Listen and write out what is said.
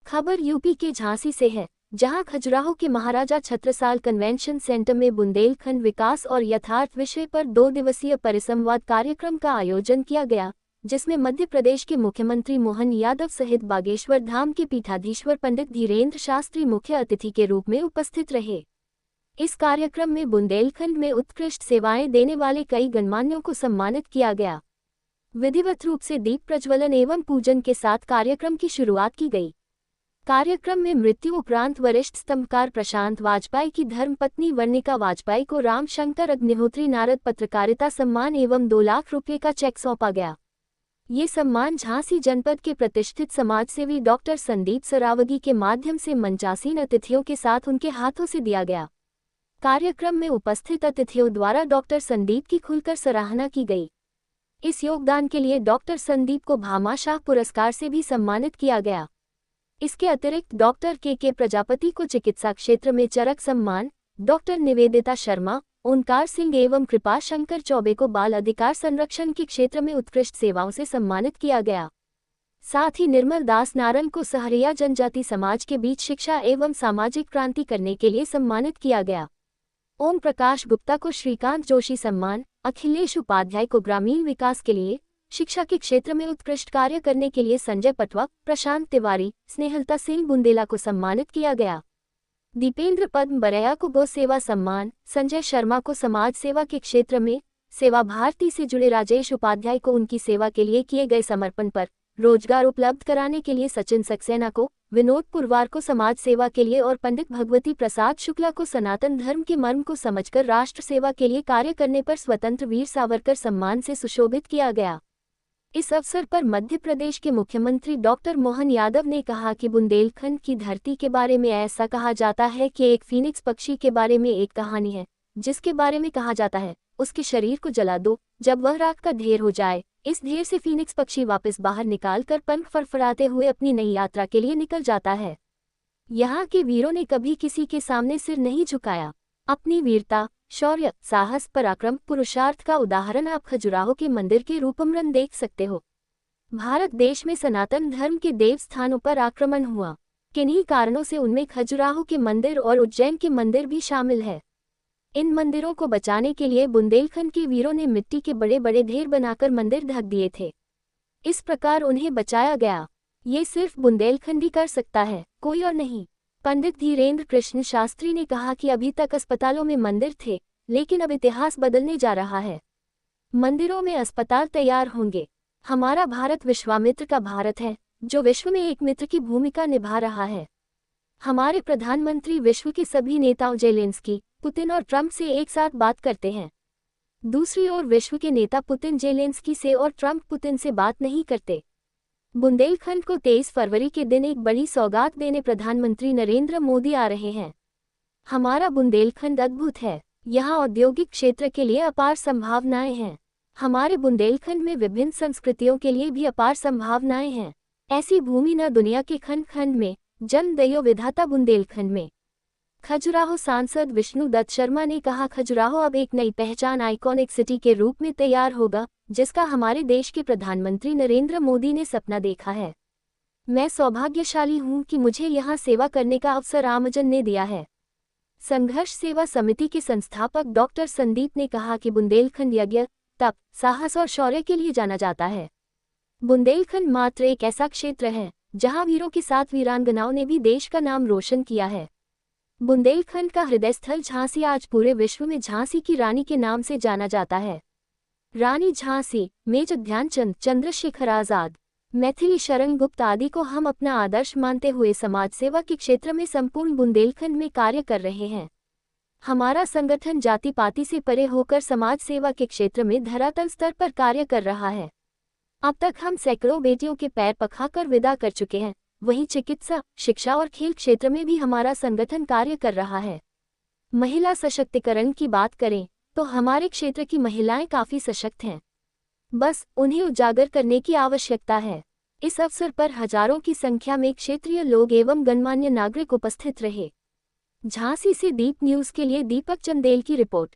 खबर यूपी के झांसी से है, जहां खजुराहो के महाराजा छत्रसाल कन्वेंशन सेंटर में बुंदेलखंड विकास और यथार्थ विषय पर 2 दिवसीय परिसंवाद कार्यक्रम का आयोजन किया गया, जिसमें मध्य प्रदेश के मुख्यमंत्री मोहन यादव सहित बागेश्वर धाम के पीठाधीश्वर पंडित धीरेन्द्र शास्त्री मुख्य अतिथि के रूप में उपस्थित रहे। इस कार्यक्रम में बुंदेलखंड में उत्कृष्ट सेवाएं देने वाले कई गणमान्यों को सम्मानित किया गया। विधिवत रूप से दीप प्रज्वलन एवं पूजन के साथ कार्यक्रम की शुरुआत की गई। कार्यक्रम में मृत्यु उपरांत वरिष्ठ स्तंभकार प्रशांत वाजपेयी की धर्मपत्नी वर्णिका वाजपेयी को रामशंकर अग्निहोत्री नारद पत्रकारिता सम्मान एवं 2 लाख रुपये का चेक सौंपा गया। ये सम्मान झांसी जनपद के प्रतिष्ठित समाजसेवी डॉक्टर संदीप सरावगी के माध्यम से मंचासीन अतिथियों के साथ उनके हाथों से दिया गया। कार्यक्रम में उपस्थित अतिथियों द्वारा डॉक्टर संदीप की खुलकर सराहना की गई। इस योगदान के लिए डॉक्टर संदीप को भामाशाह पुरस्कार से भी सम्मानित किया गया। इसके अतिरिक्त डॉक्टर के प्रजापति को चिकित्सा क्षेत्र में चरक सम्मान, डॉक्टर निवेदिता शर्मा, ओंकार सिंह एवं कृपा शंकर चौबे को बाल अधिकार संरक्षण के क्षेत्र में उत्कृष्ट सेवाओं से सम्मानित किया गया। साथ ही निर्मल दास नारंग को सहरिया जनजाति समाज के बीच शिक्षा एवं सामाजिक क्रांति करने के लिए सम्मानित किया गया। ओम प्रकाश गुप्ता को श्रीकांत जोशी सम्मान, अखिलेश उपाध्याय को ग्रामीण विकास के लिए शिक्षा के क्षेत्र में उत्कृष्ट कार्य करने के लिए संजय पटवा, प्रशांत तिवारी, स्नेहलता सिंह बुंदेला को सम्मानित किया गया। दीपेंद्र पद्म बरैया को गौ सेवा सम्मान, संजय शर्मा को समाज सेवा के क्षेत्र में सेवा भारती से जुड़े राजेश उपाध्याय को उनकी सेवा के लिए किए गए समर्पण पर रोजगार उपलब्ध कराने के लिए सचिन सक्सेना को, विनोद पुरवार को समाज सेवा के लिए और पंडित भगवती प्रसाद शुक्ला को सनातन धर्म के मर्म को समझकर राष्ट्र सेवा के लिए कार्य करने पर स्वतंत्र वीर सावरकर सम्मान से सुशोभित किया गया। इस अवसर पर मध्य प्रदेश के मुख्यमंत्री डॉक्टर मोहन यादव ने कहा कि बुंदेलखंड की धरती के बारे में ऐसा कहा जाता है कि एक फीनिक्स पक्षी के बारे में एक कहानी है, जिसके बारे में कहा जाता है उसके शरीर को जला दो, जब वह राख का ढेर हो जाए, इस ढेर से फीनिक्स पक्षी वापस बाहर निकालकर पंख फड़फड़ाते हुए अपनी नई यात्रा के लिए निकल जाता है। यहाँ के वीरों ने कभी किसी के सामने सिर नहीं झुकाया। अपनी वीरता, शौर्य, साहस, पराक्रम, पुरुषार्थ का उदाहरण आप खजुराहो के मंदिर के रूपमरन देख सकते हो। भारत देश में सनातन धर्म के देव स्थानों पर आक्रमण हुआ, किन्हीं कारणों से उनमें खजुराहो के मंदिर और उज्जैन के मंदिर भी शामिल है। इन मंदिरों को बचाने के लिए बुंदेलखंड के वीरों ने मिट्टी के बड़े बड़े ढेर बनाकर मंदिर ढक दिए थे। इस प्रकार उन्हें बचाया गया। ये सिर्फ बुंदेलखंड ही कर सकता है, कोई और नहीं। पंडित धीरेन्द्र कृष्ण शास्त्री ने कहा कि अभी तक अस्पतालों में मंदिर थे, लेकिन अब इतिहास बदलने जा रहा है। मंदिरों में अस्पताल तैयार होंगे। हमारा भारत विश्वामित्र का भारत है, जो विश्व में एक मित्र की भूमिका निभा रहा है। हमारे प्रधानमंत्री विश्व के सभी नेताओं जेलेंस्की, पुतिन और ट्रंप से एक साथ बात करते हैं। दूसरी ओर विश्व के नेता पुतिन जेलेंस्की से और ट्रंप पुतिन से बात नहीं करते। बुंदेलखंड को 23 फरवरी के दिन एक बड़ी सौगात देने प्रधानमंत्री नरेंद्र मोदी आ रहे हैं। हमारा बुंदेलखंड अद्भुत है। यहाँ औद्योगिक क्षेत्र के लिए अपार संभावनाएं हैं। हमारे बुंदेलखंड में विभिन्न संस्कृतियों के लिए भी अपार संभावनाएं हैं। ऐसी भूमि न दुनिया के खंड खंड में, जन्म दयो विधाता बुंदेलखंड में। खजुराहो सांसद विष्णु दत्त शर्मा ने कहा, खजुराहो अब एक नई पहचान, आइकॉनिक सिटी के रूप में तैयार होगा, जिसका हमारे देश के प्रधानमंत्री नरेंद्र मोदी ने सपना देखा है। मैं सौभाग्यशाली हूं कि मुझे यहां सेवा करने का अवसर आमजन ने दिया है। संघर्ष सेवा समिति के संस्थापक डॉक्टर संदीप ने कहा कि बुंदेलखंड यज्ञ, तप, साहस और शौर्य के लिए जाना जाता है। बुंदेलखंड मात्र एक ऐसा क्षेत्र है जहां वीरों के साथ वीरांगनाओं ने भी देश का नाम रोशन किया है। बुंदेलखंड का हृदय स्थल झांसी आज पूरे विश्व में झांसी की रानी के नाम से जाना जाता है। रानी झांसी, मेजर ध्यानचंद, चंद्रशेखर आजाद, मैथिली शरण गुप्त आदि को हम अपना आदर्श मानते हुए समाज सेवा के क्षेत्र में संपूर्ण बुंदेलखंड में कार्य कर रहे हैं। हमारा संगठन जाति पाति से परे होकर समाज सेवा के क्षेत्र में धरातल स्तर पर कार्य कर रहा है। अब तक हम सैकड़ों बेटियों के पैर पखाकर विदा कर चुके हैं। वहीं चिकित्सा, शिक्षा और खेल क्षेत्र में भी हमारा संगठन कार्य कर रहा है। महिला सशक्तिकरण की बात करें तो हमारे क्षेत्र की महिलाएं काफी सशक्त हैं। बस उन्हें उजागर करने की आवश्यकता है। इस अवसर पर हजारों की संख्या में क्षेत्रीय लोग एवं गणमान्य नागरिक उपस्थित रहे। झांसी से दीप न्यूज के लिए दीपक चंदेल की रिपोर्ट।